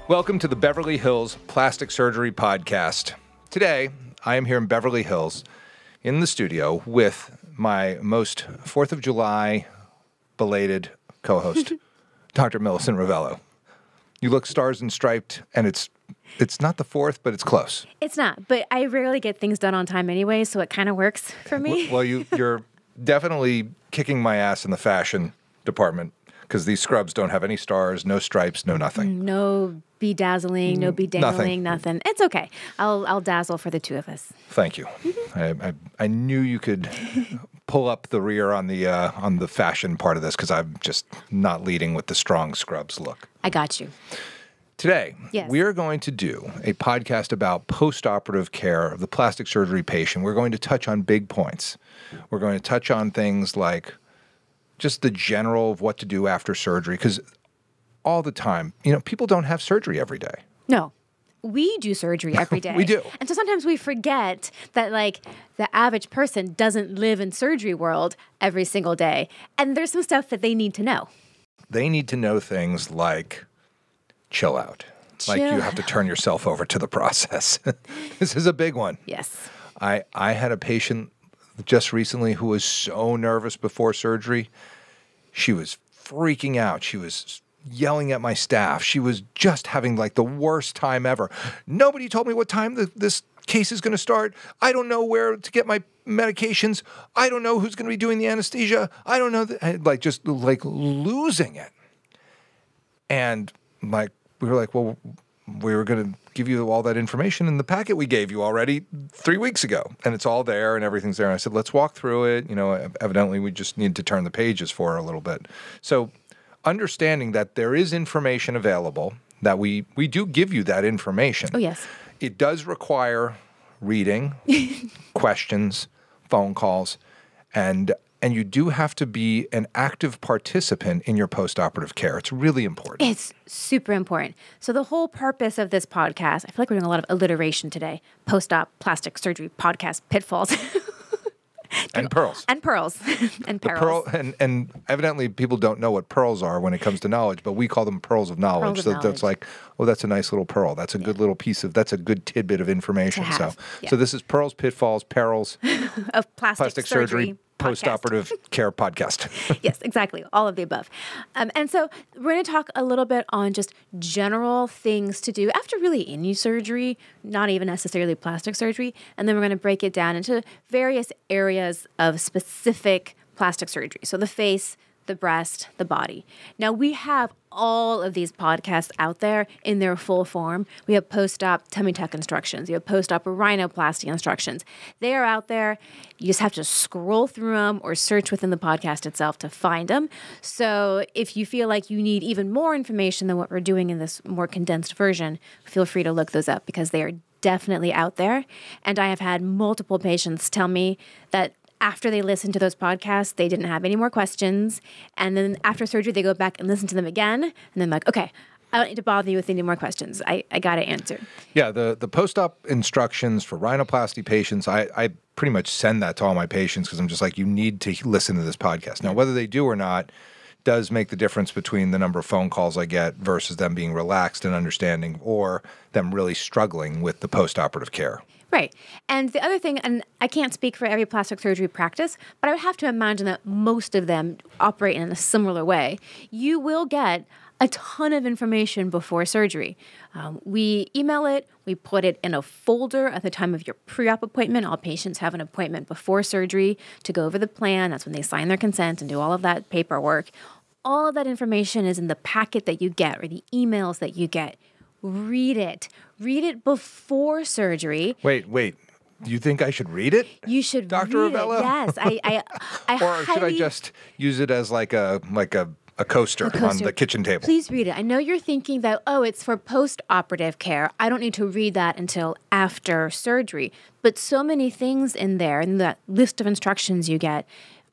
Welcome to the Beverly Hills Plastic Surgery Podcast. Today, I am here in Beverly Hills in the studio with my most 4th of July belated co-host, Dr. Millicent Rovelo. You look stars and striped, and it's not the 4th, but it's close. It's not, but I rarely get things done on time anyway, so it kind of works for me. Well, you're definitely kicking my ass in the fashion department because these scrubs don't have any stars, no stripes, no nothing. No bedazzling, no bedangling, nothing. It's okay. I'll dazzle for the two of us. Thank you. I knew you could pull up the rear on the fashion part of this because I'm just not leading with the strong scrubs look. I got you. Today, yes, we are going to do a podcast about post-operative care of the plastic surgery patient. We're going to touch on big points. We're going to touch on things like just the general of what to do after surgery, because all the time, people don't have surgery every day. No. We do surgery every day. We do. And so sometimes we forget that, the average person doesn't live in surgery world every single day. And there's some stuff that they need to know. They need to know things like chill out. Like you have to turn yourself over to the process. This is a big one. Yes. I had a patient just recently who was so nervous before surgery. She was freaking out. She was yelling at my staff. She was just having the worst time ever. Nobody told me what time this case is going to start. I don't know where to get my medications. I don't know who's going to be doing the anesthesia. I don't know. Just losing it. And we were like, well, we were going to give you all that information in the packet we gave you already 3 weeks ago. And it's all there and everything's there. And I said, let's walk through it. Evidently we just need to turn the pages for her a little bit. So understanding that there is information available, that we do give you that information. Oh, yes. It does require reading, questions, phone calls, and you do have to be an active participant in your post-operative care. It's really important. It's super important. So the whole purpose of this podcast, I feel like we're doing a lot of alliteration today. Post-op plastic surgery podcast pitfalls. And pearls. And pearls. And perils. And evidently people don't know what pearls are when it comes to knowledge, but we call them pearls of knowledge. That's like, oh, that's a nice little pearl. That's a good little that's a good tidbit of information. So this is pearls, pitfalls, perils of plastic surgery post-operative care podcast. Yes, exactly. All of the above. And so we're going to talk a little bit on just general things to do after really any surgery, not even necessarily plastic surgery. And then we're going to break it down into various areas of specific plastic surgery. So the face, the breast, the body. Now, we have all of these podcasts out there in their full form. We have post-op tummy tuck instructions. You have post-op rhinoplasty instructions. They are out there. You just have to scroll through them or search within the podcast itself to find them. So if you feel like you need even more information than what we're doing in this more condensed version, feel free to look those up because they are definitely out there. And I have had multiple patients tell me that after they listened to those podcasts, they didn't have any more questions. And then after surgery, they go back and listen to them again. And then okay, I don't need to bother you with any more questions. I got it answered. Yeah, the post-op instructions for rhinoplasty patients, I pretty much send that to all my patients because I'm just like, you need to listen to this podcast. Now, whether they do or not does make the difference between the number of phone calls I get versus them being relaxed and understanding or them really struggling with the post-operative care. Right. And the other thing, and I can't speak for every plastic surgery practice, but I would have to imagine that most of them operate in a similar way. You will get a ton of information before surgery. We email it. We put it in a folder at the time of your pre-op appointment. All patients have an appointment before surgery to go over the plan. That's when they sign their consent and do all of that paperwork. All of that information is in the packet that you get or the emails that you get. Read it. Read it before surgery. Wait. You think I should read it? You should Dr. read Rovelo? it. Yes. Or should I just use it as like a coaster on the kitchen table? Please read it. I know you're thinking that, it's for post-operative care. I don't need to read that until after surgery. But so many things in there, in that list of instructions you get,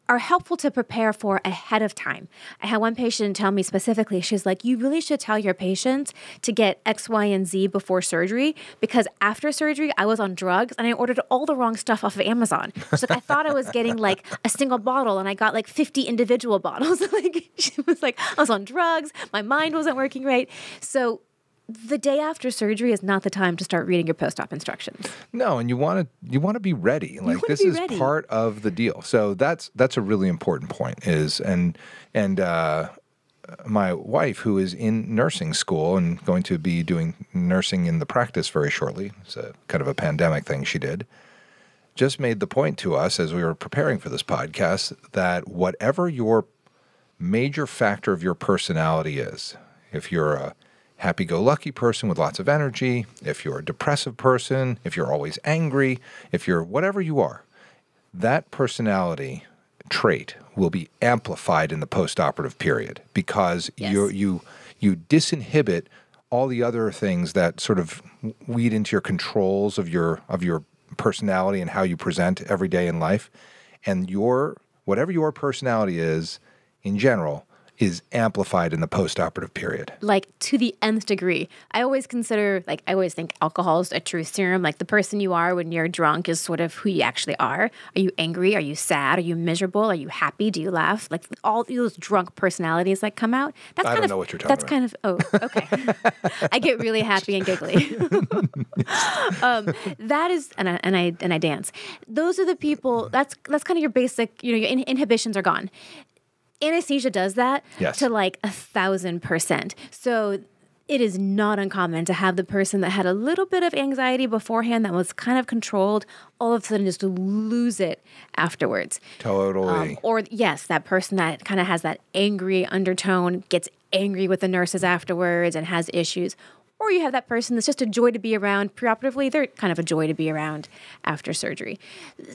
are helpful to prepare for ahead of time. I had one patient tell me specifically, she's like, you really should tell your patients to get X, Y, and Z before surgery because after surgery, I was on drugs and I ordered all the wrong stuff off of Amazon. She's like, I thought I was getting like a single bottle and I got like 50 individual bottles. She was like, I was on drugs. My mind wasn't working right. So the day after surgery is not the time to start reading your post-op instructions. No, and you want to be ready. Like this is ready. part of the deal. So that's a really important point. My wife, who is in nursing school and going to be doing nursing in the practice very shortly, it's a kind of a pandemic thing she did, just made the point to us as we were preparing for this podcast that whatever your major factor of your personality is, if you're a happy-go-lucky person with lots of energy, if you're a depressive person, if you're always angry, if you're whatever you are, that personality trait will be amplified in the post-operative period because you disinhibit all the other things that sort of weed into your controls of your personality and how you present every day in life, and whatever your personality is in general is amplified in the post-operative period. Like to the nth degree. I always think alcohol is a truth serum. Like the person you are when you're drunk is sort of who you actually are. Are you angry? Are you sad? Are you miserable? Are you happy? Do you laugh? Like all those drunk personalities that come out. I don't know what you're talking about. Okay. I get really happy and giggly. That is, and I dance. Those are the people, that's kind of your basic, your inhibitions are gone. Anesthesia does that to like 1,000%. So it is not uncommon to have the person that had a little bit of anxiety beforehand that was kind of controlled, all of a sudden just lose it afterwards. Totally. That person that kind of has that angry undertone, gets angry with the nurses afterwards and has issues. Or you have that person that's just a joy to be around preoperatively. They're kind of a joy to be around after surgery.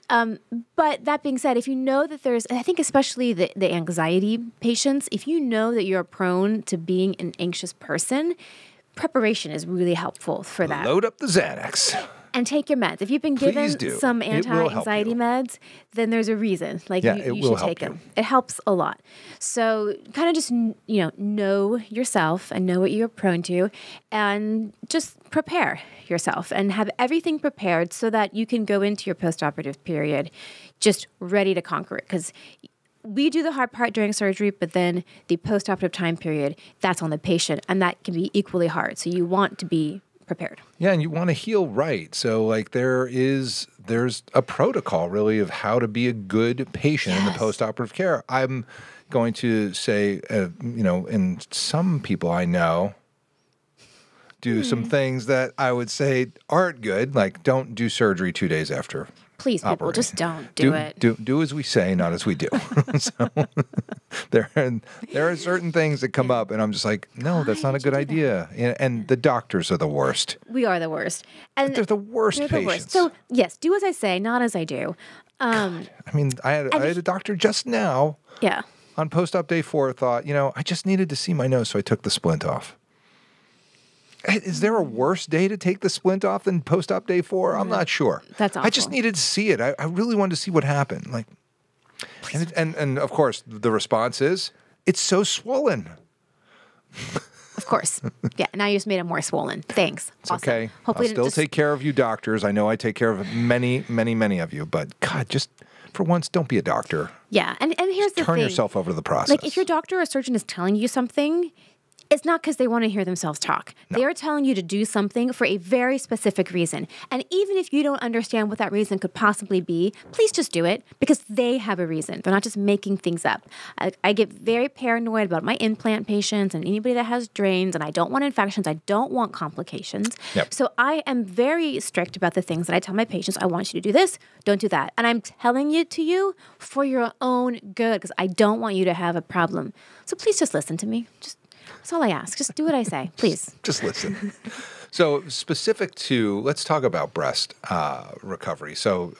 But that being said, if you know that I think especially the anxiety patients, if you know that you're prone to being an anxious person, preparation is really helpful for that. Load up the Xanax. And take your meds. If you've been given some anti-anxiety meds, then there's a reason. Like you should take them. It helps a lot. So kind of just know yourself and know what you're prone to, and just prepare yourself and have everything prepared so that you can go into your post-operative period just ready to conquer it. Because we do the hard part during surgery, but then the post-operative time period, that's on the patient, and that can be equally hard. So you want to be prepared. Yeah, and you want to heal right. So like there's a protocol really of how to be a good patient in the post-operative care. I'm going to say, and some people I know do some things that I would say aren't good, like don't do surgery 2 days after. Please, people, just don't do it. Do as we say, not as we do. So there are certain things that come up, and I'm just like, no, that's not a good idea. And the doctors are the worst. We are the worst. And they're the worst patients. So, yes, do as I say, not as I do. I had a doctor just now on post-op day 4 thought, I just needed to see my nose, so I took the splint off. Is there a worse day to take the splint off than post-op day 4? I'm not sure. That's awful. I just needed to see it. I really wanted to see what happened. Like, and of course, the response is, it's so swollen. Of course. Yeah, now you just made it more swollen. Thanks. It's awesome. Okay. Hopefully I'll still take care of you doctors. I know I take care of many, many, many of you. But, God, just for once, don't be a doctor. Yeah, and here's the thing. Turn yourself over to the process. Like, if your doctor or surgeon is telling you something, it's not because they want to hear themselves talk. No. They are telling you to do something for a very specific reason. And even if you don't understand what that reason could possibly be, please just do it because they have a reason. They're not just making things up. I get very paranoid about my implant patients and anybody that has drains, and I don't want infections. I don't want complications. Yep. So I am very strict about the things that I tell my patients. I want you to do this, don't do that. And I'm telling it to you for your own good because I don't want you to have a problem. So please just listen to me. That's all I ask. Just do what I say, please. Just listen. So specific to, let's talk about breast recovery. So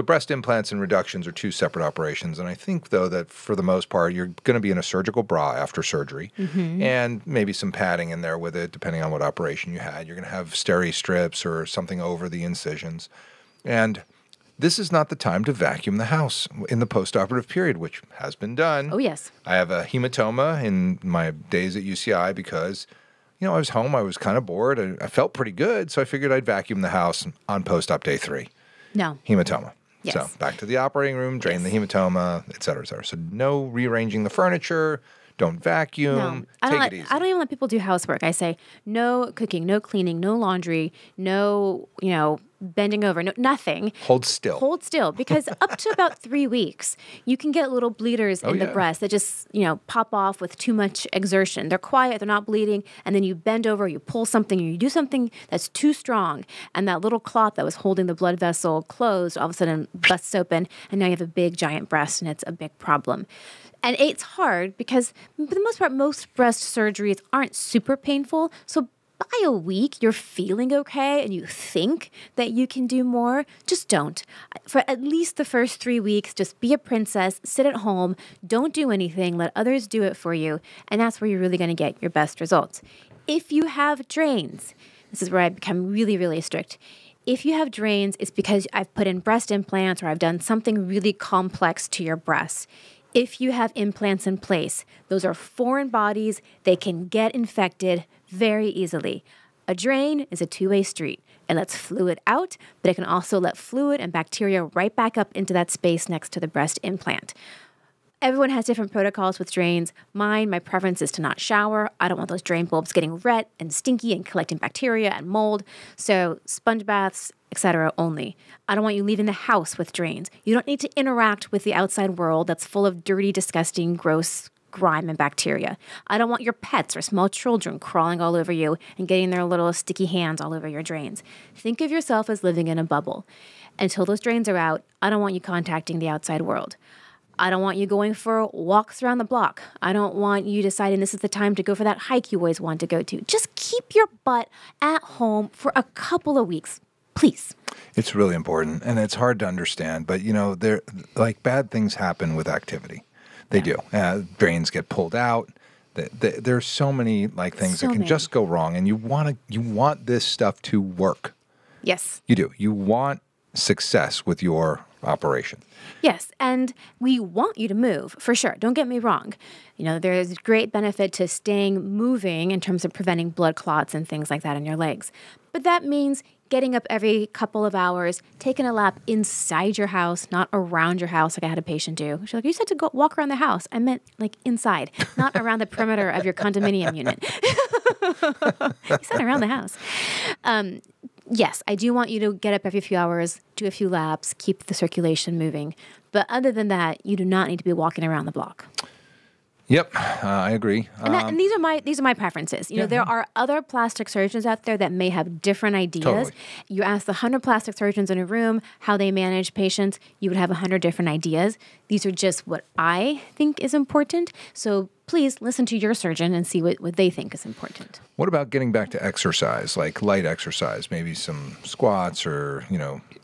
breast implants and reductions are 2 separate operations. And I think, though, that for the most part, you're going to be in a surgical bra after surgery and maybe some padding in there with it, depending on what operation you had. You're going to have steri strips or something over the incisions. And this is not the time to vacuum the house in the post-operative period, which has been done. Oh, yes. I have a hematoma in my days at UCI because, I was home. I was kind of bored. I felt pretty good, so I figured I'd vacuum the house on post-op day 3. No. Hematoma. Yes. So back to the operating room, drain the hematoma, et cetera, et cetera. So no rearranging the furniture. Don't vacuum. Take it easy. I don't even let people do housework. I say no cooking, no cleaning, no laundry, no, bending over, nothing. Hold still. Hold still, because up to about 3 weeks, you can get little bleeders in the breast that just, pop off with too much exertion. They're quiet, they're not bleeding, and then you bend over, you pull something, or you do something that's too strong, and that little clot that was holding the blood vessel closed all of a sudden busts open, and now you have a big giant breast, and it's a big problem. And it's hard because, for the most part, most breast surgeries aren't super painful. So by a week, you're feeling okay and you think that you can do more. Just don't. For at least the first 3 weeks, just be a princess, sit at home, don't do anything, let others do it for you. And that's where you're really going to get your best results. If you have drains, this is where I become really, really strict. If you have drains, it's because I've put in breast implants or I've done something really complex to your breasts. If you have implants in place, those are foreign bodies. They can get infected very easily. A drain is a two-way street. It lets fluid out, but it can also let fluid and bacteria right back up into that space next to the breast implant. Everyone has different protocols with drains. My preference is to not shower. I don't want those drain bulbs getting red and stinky and collecting bacteria and mold. So sponge baths, etc. only. I don't want you leaving the house with drains. You don't need to interact with the outside world that's full of dirty, disgusting, gross grime and bacteria. I don't want your pets or small children crawling all over you and getting their little sticky hands all over your drains. Think of yourself as living in a bubble. Until those drains are out, I don't want you contacting the outside world. I don't want you going for walks around the block. I don't want you deciding this is the time to go for that hike you always want to go to. Just keep your butt at home for a couple of weeks, please. It's really important, and it's hard to understand, but bad things happen with activity. They do. Drains get pulled out. There's so many things that can just go wrong, and you want this stuff to work. Yes. You do. You want success with your operation. Yes, and we want you to move, for sure. Don't get me wrong. There's great benefit to staying moving in terms of preventing blood clots and things like that in your legs. But that means getting up every couple of hours, taking a lap inside your house, not around your house like I had a patient do. She's like, you said to go walk around the house. I meant inside, not around the perimeter of your condominium unit. You said around the house. Yes, I do want you to get up every few hours, do a few laps, keep the circulation moving. But other than that, you do not need to be walking around the block. Yep, I agree. And these are my preferences. There are other plastic surgeons out there that may have different ideas. Totally. You ask the 100 plastic surgeons in a room how they manage patients, you would have 100 different ideas. These are just what I think is important. So please listen to your surgeon and see what they think is important. What about getting back to exercise, like light exercise, maybe some squats or,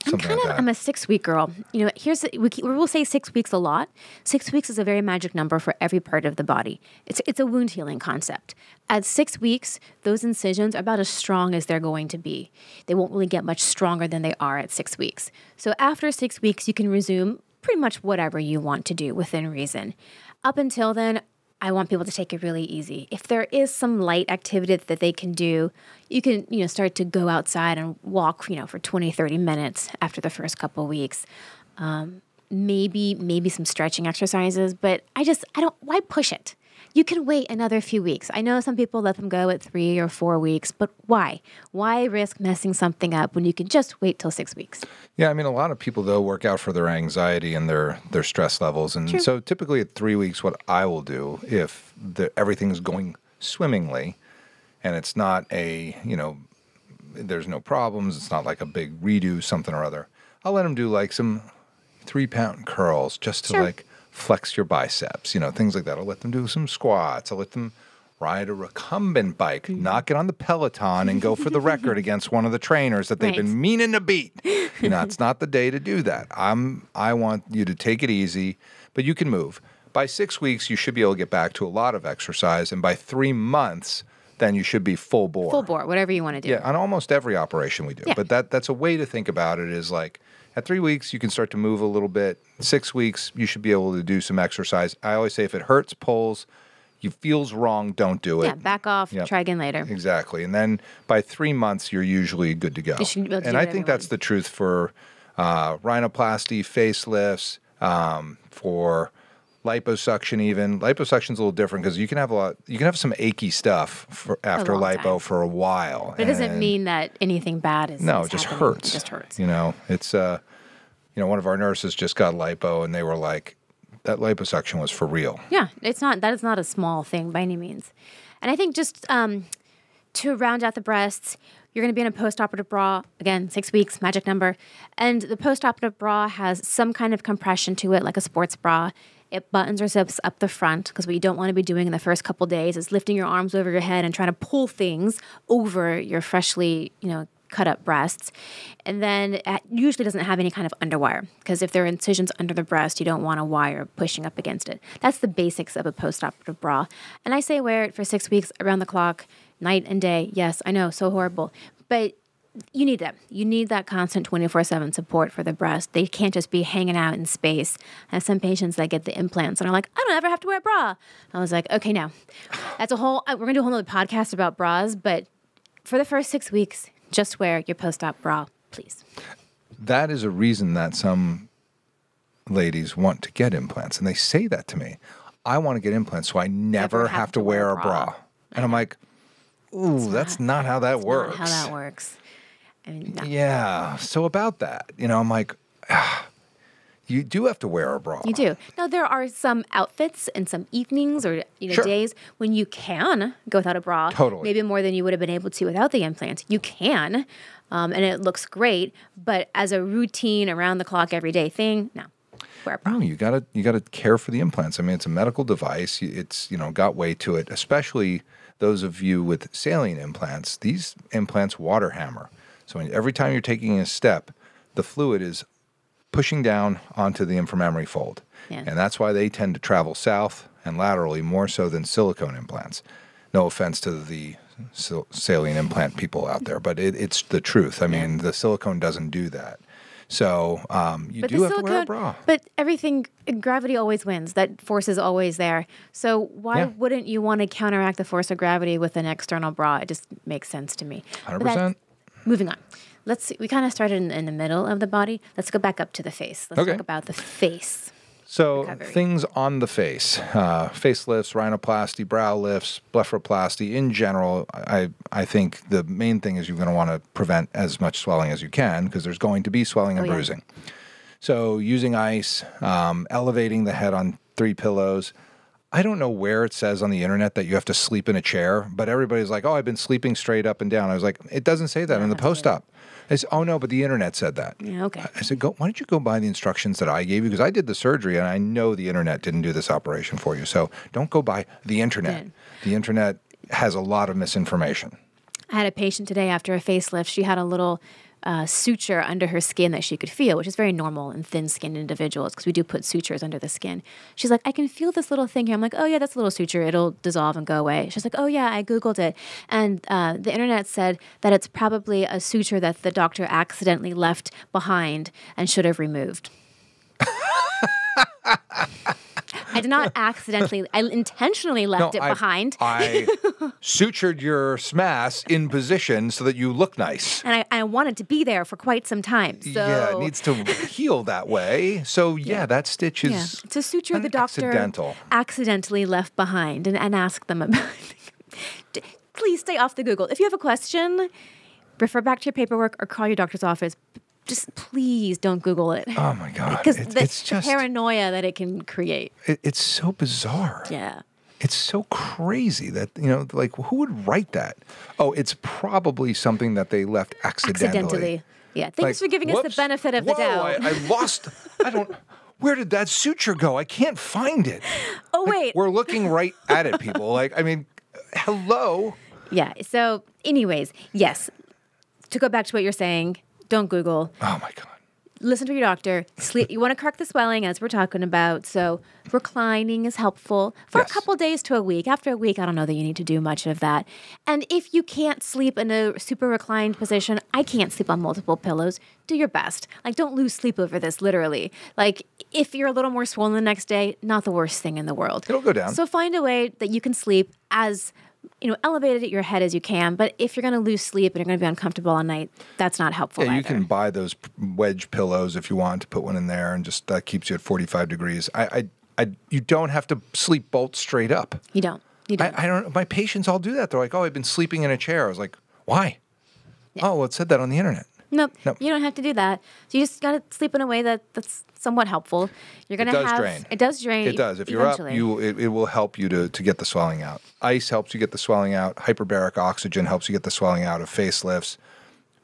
something like that? I'm a 6-week girl. We'll say 6 weeks a lot. 6 weeks is a very magic number for every part of the body. It's a wound healing concept. At 6 weeks, those incisions are about as strong as they're going to be. They won't really get much stronger than they are at 6 weeks. So after 6 weeks, you can resume pretty much whatever you want to do within reason. Up until then, I want people to take it really easy. If there is some light activity that they can do, you can, start to go outside and walk, for 20, 30 minutes after the first couple of weeks. Maybe some stretching exercises, but why push it? You can wait another few weeks. I know some people let them go at 3 or 4 weeks, but why? Why risk messing something up when you can just wait till 6 weeks? Yeah, a lot of people, though, work out for their anxiety and their stress levels. And True. So typically at 3 weeks, what I will do, if everything's going swimmingly and it's not there's no problems, it's not like a big redo, something or other, I'll let them do some 3-pound curls just to Sure. flex your biceps, things like that. I'll let them do some squats. I'll let them ride a recumbent bike, not get on the Peloton and go for the record against one of the trainers that they've been meaning to beat. It's not the day to do that. I want you to take it easy, but you can move. By 6 weeks, you should be able to get back to a lot of exercise, and by 3 months, then you should be full bore. Full bore, whatever you want to do. Yeah, on almost every operation we do. Yeah. But that's a way to think about it is at 3 weeks, you can start to move a little bit. 6 weeks, you should be able to do some exercise. I always say if it hurts, pulls, you feels wrong, don't do it. Yeah, back off, try again later. Exactly. And then by 3 months, you're usually good to go. You should be able to and do I whatever think you that's want. the truth for rhinoplasty, facelifts, for liposuction even. Liposuction's a little different because you can have some achy stuff after lipo time. for a while. But it doesn't mean that anything bad is No, it just happening. hurts. It just hurts. It's one of our nurses just got lipo and they were like, that liposuction was for real. Yeah, that is not a small thing by any means. And I think just to round out the breasts, you're going to be in a post-operative bra, again, 6 weeks, magic number. And the post-operative bra has some kind of compression to it, like a sports bra. It buttons or zips up the front because what you don't want to be doing in the first couple days is lifting your arms over your head and trying to pull things over your freshly, cut up breasts. And then it usually doesn't have any kind of underwire because if there are incisions under the breast, you don't want a wire pushing up against it. That's the basics of a post-operative bra. And I say wear it for 6 weeks around the clock, night and day. Yes, I know, so horrible. But you need that. You need that constant 24/7 support for the breast. They can't just be hanging out in space. I have some patients that get the implants and are like, I don't ever have to wear a bra. I was like, okay, now. That's we're going to do a whole other podcast about bras, but for the first 6 weeks, just wear your post-op bra, please. That is a reason that some ladies want to get implants, and they say that to me. I want to get implants so I never have to wear a bra. And I'm like, ooh, that's not how that works. Not how that works. I mean, no. Yeah. So about that, I'm like, you do have to wear a bra. You do. Now, there are some outfits and some evenings or Sure. days when you can go without a bra. Totally. Maybe more than you would have been able to without the implant. You can, and it looks great. But as a routine, around the clock, everyday thing, no. Wear a bra. No, you gotta care for the implants. I mean, it's a medical device. It's got weight to it. Especially those of you with saline implants. These implants water hammer. So every time you're taking a step, the fluid is pushing down onto the inframammary fold. Yeah. And that's why they tend to travel south and laterally more so than silicone implants. No offense to the saline implant people out there, but it's the truth. I mean, the silicone doesn't do that. So you do have to wear a bra. But gravity always wins. That force is always there. So why wouldn't you want to counteract the force of gravity with an external bra? It just makes sense to me. 100%. Moving on. We kind of started in the middle of the body. Let's go back up to the face. Let's talk about the face. So recovery. Things on the face, facelifts, rhinoplasty, brow lifts, blepharoplasty. In general, I think the main thing is you're going to want to prevent as much swelling as you can because there's going to be swelling and bruising. So using ice, elevating the head on 3 pillows. I don't know where it says on the internet that you have to sleep in a chair, but everybody's like, oh, I've been sleeping straight up and down. I was like, it doesn't say that in the post-op. I said, oh, no, but the internet said that. Yeah, okay. I said, why don't you go by the instructions that I gave you? Because I did the surgery, and I know the internet didn't do this operation for you. So don't go by the internet. Yeah. The internet has a lot of misinformation. I had a patient today after a facelift. She had a little suture under her skin that she could feel, which is very normal in thin-skinned individuals because we do put sutures under the skin. She's like, I can feel this little thing here. I'm like, oh, yeah, that's a little suture. It'll dissolve and go away. She's like, oh, yeah, I Googled it. And the internet said that it's probably a suture that the doctor accidentally left behind and should have removed. I did not accidentally. I intentionally left it behind. I sutured your SMAS in position so that you look nice. And I wanted to be there for quite some time. So yeah, it needs to heal that way. So that stitch is to suture the doctor accidentally left behind and ask them about it. Please stay off the Google. If you have a question, refer back to your paperwork or call your doctor's office. Just please don't Google it. Oh, my God. Because it's just the paranoia that it can create. It's so bizarre. Yeah. It's so crazy that, like, who would write that? Oh, it's probably something that they left accidentally. Yeah. Thanks for giving us the benefit of the doubt. I lost. Where did that suture go? I can't find it. Oh, wait. We're looking right at it, people. Hello. Yeah. So, anyways, yes. To go back to what you're saying, don't Google. Oh, my God. Listen to your doctor. Sleep. You want to correct the swelling, as we're talking about. So reclining is helpful for a couple days to a week. After a week, I don't know that you need to do much of that. And if you can't sleep in a super reclined position, I can't sleep on multiple pillows. Do your best. Don't lose sleep over this, literally. If you're a little more swollen the next day, not the worst thing in the world. It'll go down. So find a way that you can sleep as elevated at your head as you can. But if you're going to lose sleep and you're going to be uncomfortable all night, that's not helpful either. You can buy those wedge pillows if you want to put one in there, and just that keeps you at 45 degrees. You don't have to sleep bolt straight up. You don't. I don't. My patients all do that. They're like, "Oh, I've been sleeping in a chair." I was like, "Why?" Yeah. Oh, well, it said that on the internet. Nope. You don't have to do that. So you just got to sleep in a way that's somewhat helpful. You're going to have... drain. It does drain. It does. If you're up, it will help you to get the swelling out. Ice helps you get the swelling out. Hyperbaric oxygen helps you get the swelling out of facelifts,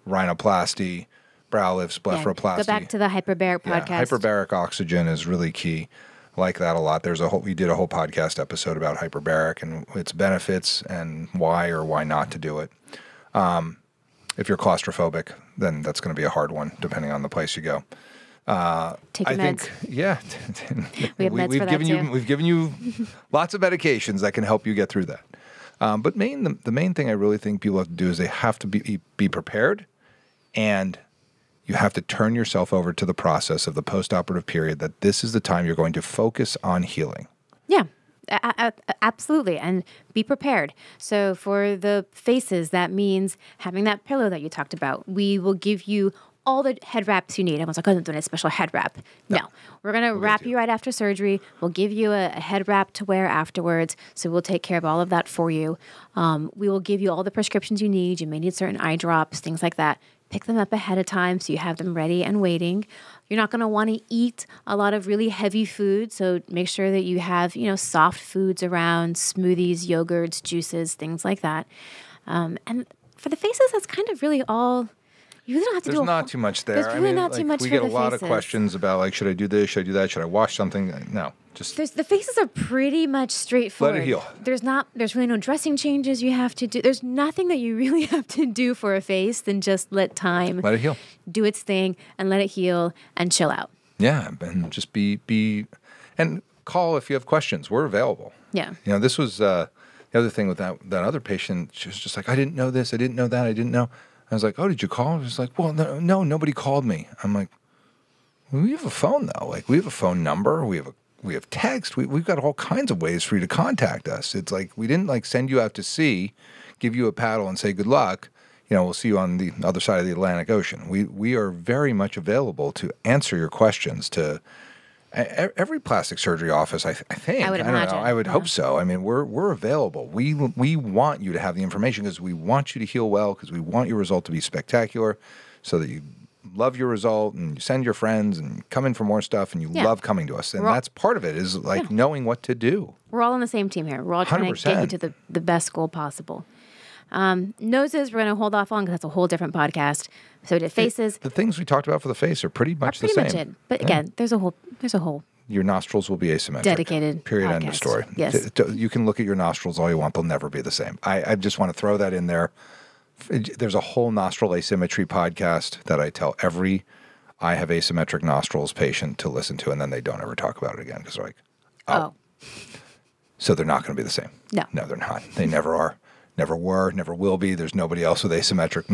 rhinoplasty, brow lifts, blepharoplasty. Go back to the hyperbaric podcast. Yeah, hyperbaric oxygen is really key. I like that a lot. We did a whole podcast episode about hyperbaric and its benefits and why or why not to do it. If you're claustrophobic, then that's going to be a hard one, depending on the place you go. Take your meds. Yeah. We have meds for that too. We've given you lots of medications that can help you get through that. But the main thing I really think people have to do is they have to be prepared, and you have to turn yourself over to the process of the post-operative period, that this is the time you're going to focus on healing. Yeah. Absolutely. And be prepared. So for the faces, that means having that pillow that you talked about. We will give you all the head wraps you need. Everyone's like, "Oh, I'm doing a special head wrap." No. We're going to wrap you right after surgery. We'll give you a head wrap to wear afterwards. So we'll take care of all of that for you. We will give you all the prescriptions you need. You may need certain eye drops, things like that. Pick them up ahead of time so you have them ready and waiting. You're not going to want to eat a lot of really heavy food, so make sure that you have, soft foods around, smoothies, yogurts, juices, things like that. And for the faces, that's kind of really all. You really don't have to do. There's not too much there. There's really not too much. We get a lot of questions about should I do this? Should I do that? Should I wash something? No. The faces are pretty much straightforward. Let it heal. There's really no dressing changes you have to do. There's nothing that you really have to do for a face than just let time. Let it heal. Do its thing and let it heal and chill out. Yeah, and just be and call if you have questions. We're available. Yeah. This was the other thing with that other patient. She was just like, "I didn't know this. I didn't know that. I didn't know." I was like, "Oh, did you call?" She was like, "Well, no, nobody called me." I'm like, "We have a phone though. We have a phone number. We have text. We've got all kinds of ways for you to contact us. It's like we didn't send you out to sea, give you a paddle and say good luck. We'll see you on the other side of the Atlantic Ocean. We are very much available to answer your questions to every plastic surgery office. I think. I would imagine. I don't know. I would hope so. I mean, we're available. We want you to have the information because we want you to heal well, because we want your result to be spectacular, so that you love your result and you send your friends and come in for more stuff and you love coming to us. And that's part of it is knowing what to do. We're all on the same team here. We're all trying 100%. to get you to the best goal possible. Noses, we're going to hold off on because that's a whole different podcast. So we did faces. The things we talked about for the face are pretty much the same. Pretty much it. But again, there's a whole your nostrils will be asymmetric. Dedicated period. podcast. End of story. Yes. You can look at your nostrils all you want. They'll never be the same. I just want to throw that in there. There's a whole nostril asymmetry podcast that I tell every I have asymmetric nostrils patient to listen to, and then they don't ever talk about it again because they're like, oh. So they're not going to be the same. No, they're not. They never are. Never were, never will be. There's nobody else with asymmetric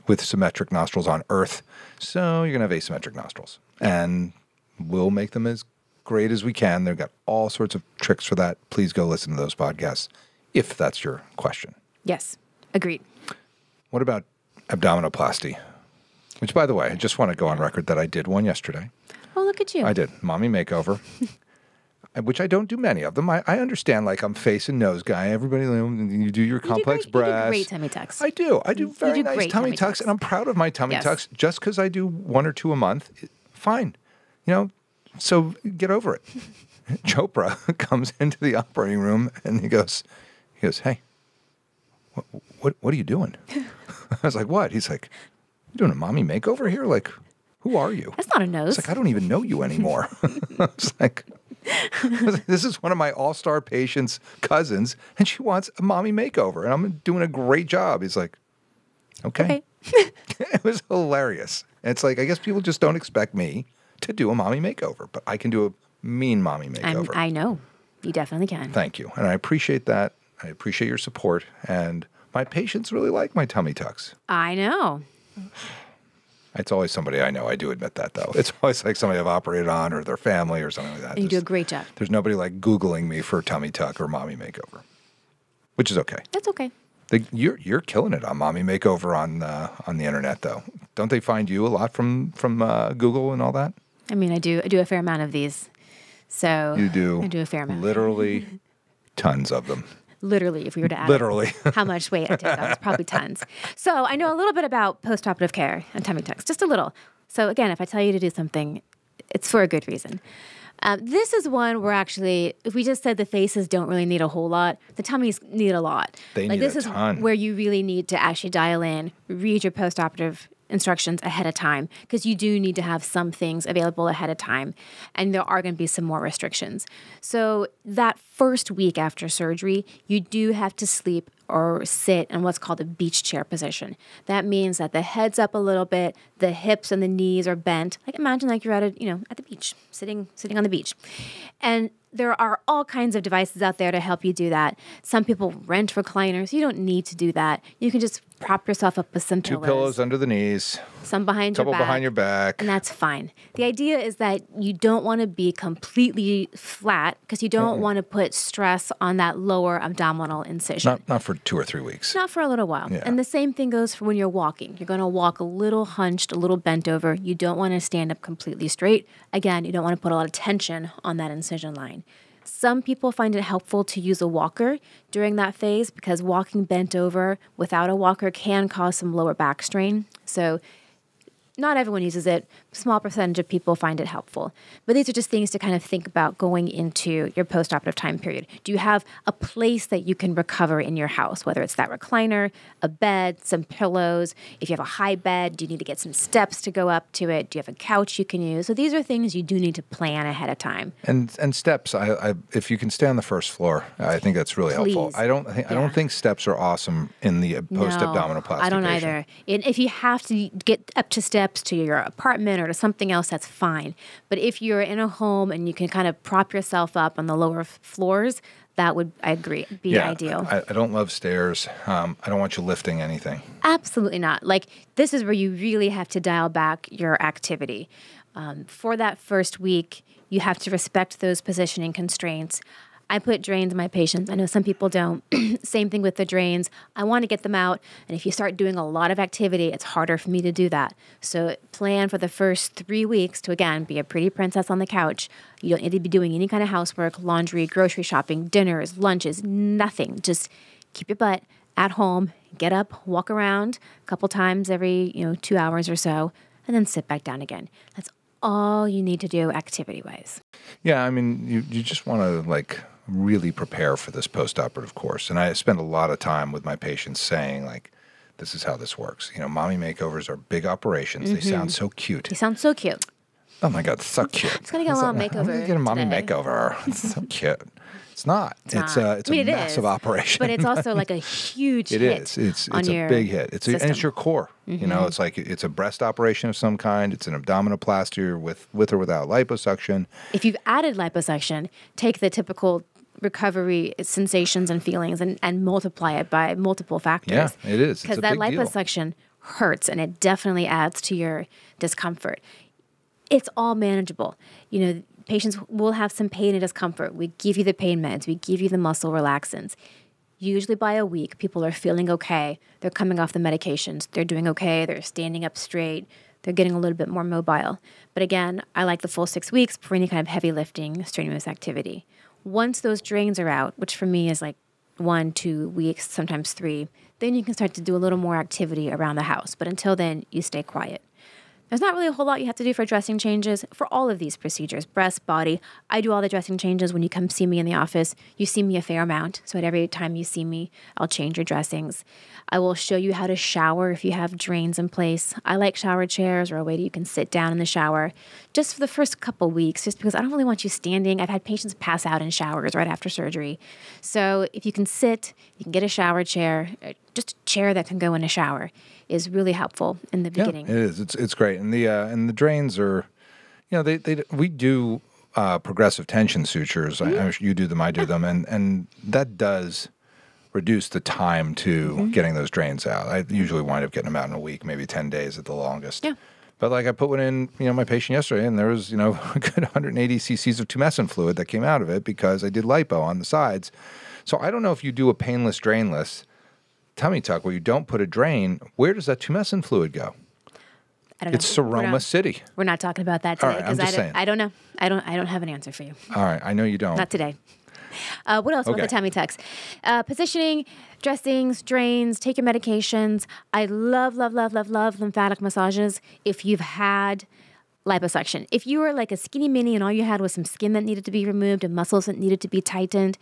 with symmetric nostrils on Earth. So you're going to have asymmetric nostrils. And we'll make them as great as we can. They've got all sorts of tricks for that. Please go listen to those podcasts if that's your question. Yes, agreed. What about abdominoplasty? Which, by the way, I just want to go on record that I did one yesterday. Oh, look at you. I did. Mommy makeover. Which I don't do many of them. I understand, I'm face and nose guy. Everybody, you do your complex breasts. You do great tummy tucks. I do. I do very nice tummy tucks, and I'm proud of my tummy tucks. Just because I do 1 or 2 a month, fine. So get over it. Chopra comes into the operating room, and he goes, "Hey, what are you doing?" I was like, "What?" He's like, "You doing a mommy makeover here? Who are you?" That's not a nose. It's like, I don't even know you anymore. I was like, this is one of my all-star patients' cousins, and she wants a mommy makeover, and I'm doing a great job. He's like, okay. It was hilarious. And it's like, I guess people just don't expect me to do a mommy makeover, but I can do a mean mommy makeover. I know. You definitely can. Thank you. And I appreciate that. I appreciate your support. And my patients really like my tummy tucks. I know. It's always somebody I know. I do admit that, though. It's always somebody I've operated on or their family or something like that. You do a great job. There's nobody Googling me for tummy tuck or mommy makeover, which is okay. That's okay. You're killing it on mommy makeover on the internet, though. Don't they find you a lot from Google and all that? I mean, I do a fair amount of these. So You do. I do a fair amount. Literally tons of them. Literally, if we were to add Literally. how much weight I take on, it's probably tons. So I know a little bit about post-operative care and tummy tucks, just a little. So again, if I tell you to do something, it's for a good reason. This is one where actually, if we just said the faces don't really need a whole lot, the tummies need a lot. They need this a ton. is where you really need to actually dial in, read your post-operative instructions ahead of time, because you do need to have some things available ahead of time, and there are going to be some more restrictions. So that first week after surgery, you do have to sleep or sit in what's called a beach chair position. That means that the head's up a little bit, the hips and the knees are bent. Like imagine like you're at the beach, sitting on the beach. And there are all kinds of devices out there to help you do that. Some people rent recliners. You don't need to do that. You can just prop yourself up with some Two pillows under the knees. Some behind your back. Couple behind your back. And that's fine. The idea is that you don't want to be completely flat because you don't want to put stress on that lower abdominal incision. Not for 2 or 3 weeks. Not for a little while. Yeah. And the same thing goes for when you're walking. You're going to walk a little hunched, a little bent over. You don't want to stand up completely straight. Again, you don't want to put a lot of tension on that incision line. Some people find it helpful to use a walker during that phase because walking bent over without a walker can cause some lower back strain. So not everyone uses it. Small percentage of people find it helpful. But these are just things to kind of think about going into your post-operative time period. Do you have a place that you can recover in your house, whether it's that recliner, a bed, some pillows? If you have a high bed, do you need to get some steps to go up to it? Do you have a couch you can use? So these are things you do need to plan ahead of time. And steps, if you can stay on the first floor, I think that's really helpful. I don't think steps are awesome in the post-abdominoplasty I don't patient. either. And if you have to get up to steps to your apartment or to something else, that's fine. But if you're in a home and you can kind of prop yourself up on the lower floors, that would, I agree, be ideal. I don't love stairs. I don't want you lifting anything. Absolutely not. Like, this is where you really have to dial back your activity. For that first week, you have to respect those positioning constraints. I put drains in my patients. I know some people don't. Same thing with the drains. I want to get them out. And if you start doing a lot of activity, it's harder for me to do that. So plan for the first 3 weeks to, again, be a pretty princess on the couch. You don't need to be doing any kind of housework, laundry, grocery shopping, dinners, lunches, nothing. Just keep your butt at home, get up, walk around a couple times every 2 hours or so, and then sit back down again. That's all you need to do activity-wise. Yeah, I mean, you just want to, really prepare for this post-operative course. And I spend a lot of time with my patients saying, this is how this works. Mommy makeovers are big operations. Mm-hmm. They sound so cute. They sound so cute. Oh, my God, so cute. It's going to get a little makeover. I'm going to get a mommy today. makeover. It's so cute. It's not. It's a massive operation. But it's also like a huge hit. It is. It's a big hit. And it's your core. Mm-hmm. It's like it's a breast operation of some kind. It's an abdominoplasty with or without liposuction. If you've added liposuction, take the typical recovery sensations and feelings and multiply it by multiple factors. Yeah, it is. Because that liposuction hurts and it definitely adds to your discomfort. It's all manageable. Patients will have some pain and discomfort. We give you the pain meds. We give you the muscle relaxants. Usually by a week, people are feeling okay. They're coming off the medications. They're doing okay. They're standing up straight. They're getting a little bit more mobile. But again, I like the full 6 weeks for any kind of heavy lifting, strenuous activity. Once those drains are out, which for me is 1, 2 weeks, sometimes 3, then you can start to do a little more activity around the house. But until then, you stay quiet. There's not really a whole lot you have to do for dressing changes for all of these procedures, breast, body. I do all the dressing changes when you come see me in the office. You see me a fair amount, so at every time you see me, I'll change your dressings. I will show you how to shower if you have drains in place. I like shower chairs or a way that you can sit down in the shower just for the first couple weeks, just because I don't really want you standing. I've had patients pass out in showers right after surgery. So if you can sit, you can get a shower chair, just a chair that can go in a shower is really helpful in the beginning. Yeah, it is. It's great. And the drains are, we do progressive tension sutures. Mm-hmm. You do them, I do them, and that does reduce the time to getting those drains out. I usually wind up getting them out in a week, maybe 10 days at the longest. Yeah. But I put one in, my patient yesterday, and there was, a good 180 cc's of tumescent fluid that came out of it because I did lipo on the sides. So I don't know if you do a painless, drainless tummy tuck where you don't put a drain, where does that tumescent fluid go? I don't know. It's Seroma City. We're not talking about that today All right, I'm just saying. I don't know. I don't have an answer for you. All right, I know you don't. Not today. What else with the tummy tucks? Positioning, dressings, drains, take your medications. I love lymphatic massages if you've had liposuction. If you were like a skinny mini and all you had was some skin that needed to be removed and muscles that needed to be tightened,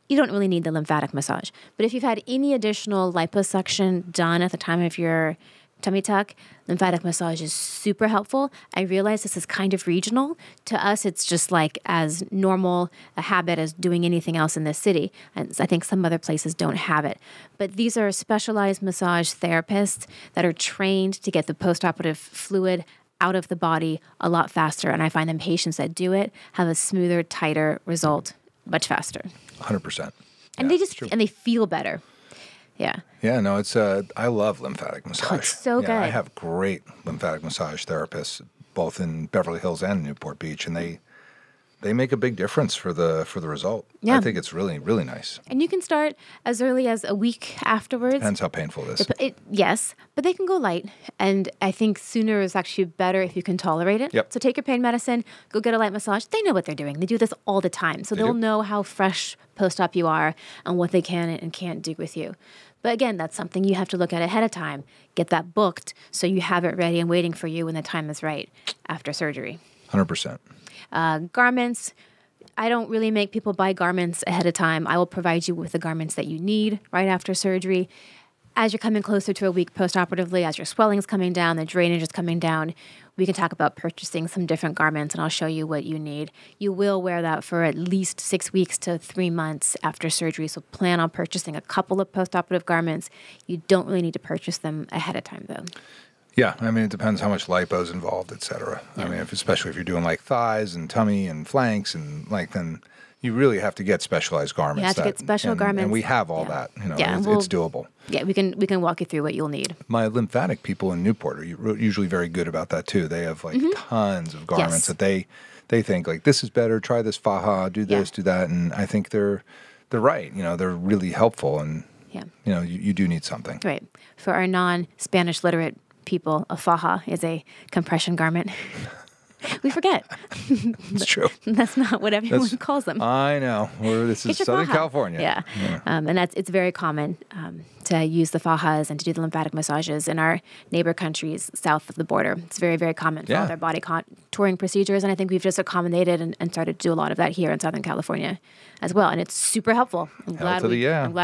you don't really need the lymphatic massage. But if you've had any additional liposuction done at the time of your tummy tuck, lymphatic massage is super helpful. I realize this is kind of regional. To us, it's just like as normal a habit as doing anything else in this city. And I think some other places don't have it. But these are specialized massage therapists that are trained to get the postoperative fluid out of the body a lot faster. And I find them patients that do it have a smoother, tighter result much faster. 100%. And they feel better. Yeah. Yeah, no, it's I love lymphatic massage. Oh, it's so good. I have great lymphatic massage therapists, both in Beverly Hills and Newport Beach, and they make a big difference for the result. Yeah. I think it's really, really nice. And you can start as early as a week afterwards. Depends how painful it is. Yes, but they can go light. And I think sooner is actually better if you can tolerate it. Yep. So take your pain medicine, go get a light massage. They know what they're doing. They do this all the time. So they'll know how fresh post-op you are and what they can and can't do with you. But again, that's something you have to look at ahead of time. Get that booked so you have it ready and waiting for you when the time is right after surgery. 100%. Garments. I don't really make people buy garments ahead of time. I will provide you with the garments that you need right after surgery. As you're coming closer to a week postoperatively, as your swelling is coming down, the drainage is coming down, we can talk about purchasing some different garments, and I'll show you what you need. You will wear that for at least 6 weeks to 3 months after surgery, so plan on purchasing a couple of postoperative garments. You don't really need to purchase them ahead of time, though. Yeah, I mean, it depends how much lipo is involved, et cetera. Yeah. I mean, especially if you're doing like thighs and tummy and flanks and like then you really have to get specialized garments. You have to get special garments. And we have all that. You know, it's doable. Yeah, we can walk you through what you'll need. My lymphatic people in Newport are usually very good about that too. They have like tons of garments that they think like this is better, try this faja, do this, do that. And I think they're right. You know, they're really helpful and you know, you do need something. Right. For our non-Spanish literate people, a faja is a compression garment. We forget. It's true. That's not what everyone calls them. I know. This is Southern California. Yeah. And it's very common to use the fajas and to do the lymphatic massages in our neighbor countries south of the border. It's very, very common for all their body contouring procedures. And I think we've just accommodated and started to do a lot of that here in Southern California as well. And it's super helpful. I'm glad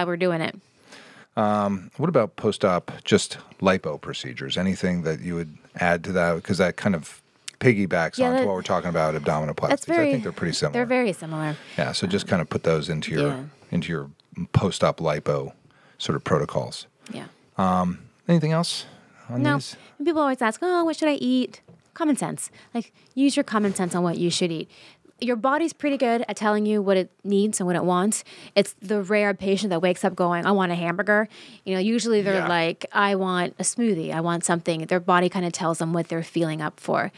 we're doing it. What about post-op, just lipo procedures? Anything that you would add to that? Because that kind of piggybacks onto what we're talking about, abdominoplasties. I think they're pretty similar. They're very similar. Yeah, so just kind of put those into your post-op lipo sort of protocols. Yeah. Anything else on these? People always ask, what should I eat? Common sense. Like, use your common sense on what you should eat. Your body's pretty good at telling you what it needs and what it wants. It's the rare patient that wakes up going, I want a hamburger. You know, usually they're like, I want a smoothie. I want something. Their body kind of tells them what they're feeling up for.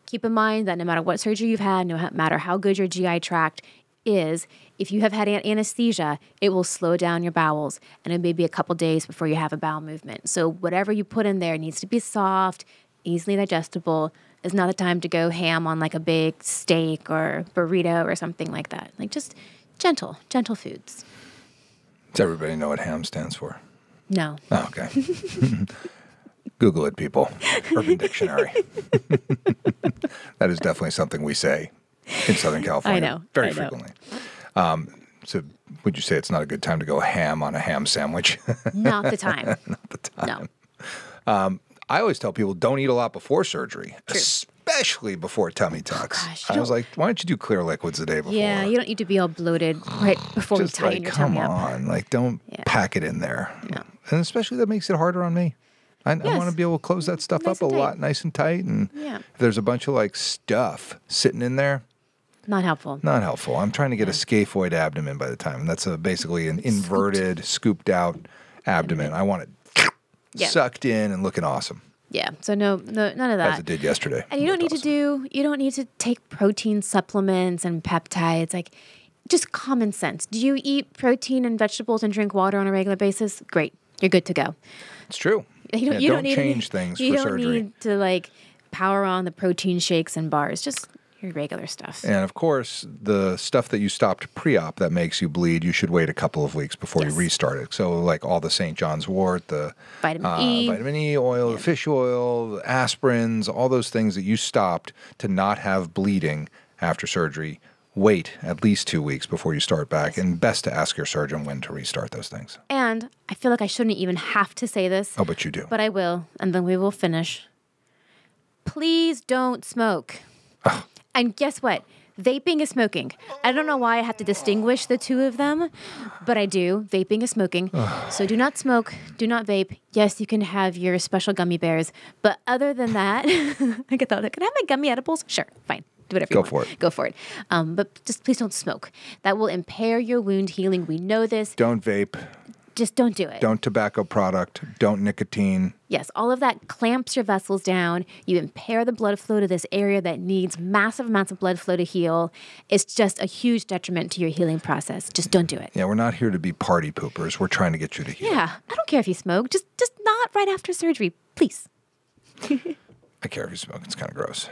Keep in mind that no matter what surgery you've had, no matter how good your GI tract is, if you have had anesthesia, it will slow down your bowels, and it may be a couple days before you have a bowel movement. So whatever you put in there needs to be soft, easily digestible. It's not the time to go ham on like a big steak or burrito or something like that. Like just gentle foods. Does everybody know what ham stands for? No. Oh, okay. Google it, people. Urban Dictionary. That is definitely something we say in Southern California. I know. Very frequently. So would you say it's not a good time to go ham on a ham sandwich? Not the time. Not the time. No. I always tell people don't eat a lot before surgery, True. especially before tummy tucks. Oh, gosh, I was like, why don't you do clear liquids the day before? Yeah, you don't need to be all bloated right before we tighten your tummy up. Come on, like don't pack it in there. No. And especially that makes it harder on me. I want to be able to close that stuff up a lot, nice and tight. And if there's a bunch of like stuff sitting in there, not helpful. Not helpful. I'm trying to get a scaphoid abdomen by the time. And that's basically an inverted, scooped out abdomen. I want it sucked in and looking awesome. Yeah. So no, none of that. As it did yesterday. And you don't need to take protein supplements and peptides. Like, just common sense. Do you eat protein and vegetables and drink water on a regular basis? Great. You're good to go. It's true. You don't need change things for surgery. You don't need to like power on the protein shakes and bars, just your regular stuff. And of course, the stuff that you stopped pre-op that makes you bleed, you should wait a couple of weeks before you restart it. So like all the St. John's wort, the vitamin E oil, the fish oil, the aspirins, all those things that you stopped to not have bleeding after surgery, wait at least 2 weeks before you start back. And best to ask your surgeon when to restart those things. And I feel like I shouldn't even have to say this. Oh, but you do. But I will, and then we will finish. Please don't smoke. Oh. And guess what? Vaping is smoking. I don't know why I have to distinguish the two of them, but I do. Vaping is smoking. So do not smoke. Do not vape. Yes, you can have your special gummy bears. But other than that, I thought, can I have my gummy edibles? Sure, fine. Do whatever you want. Go for it. But just please don't smoke. That will impair your wound healing. We know this. Don't vape. Just don't do it. Don't tobacco product. Don't nicotine. Yes, all of that clamps your vessels down. You impair the blood flow to this area that needs massive amounts of blood flow to heal. It's just a huge detriment to your healing process. Just don't do it. Yeah, we're not here to be party poopers. We're trying to get you to heal. Yeah, I don't care if you smoke. Just not right after surgery, please. I care if you smoke. It's kind of gross.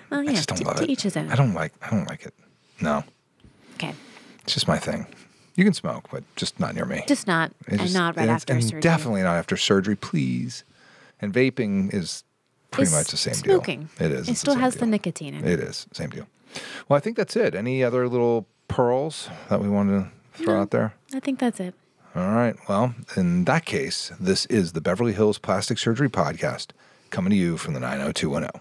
Well, yeah, I just don't love it. To each his own. I don't like it. No. Okay. It's just my thing. You can smoke, but just not near me. Just not. And not right after surgery. Definitely not after surgery, please. And vaping is pretty much the same smoking. deal. It is. It still has the nicotine in it. It is. Same deal. Well, I think that's it. Any other little pearls that we wanted to throw out there? I think that's it. All right. Well, in that case, this is the Beverly Hills Plastic Surgery Podcast coming to you from the 90210.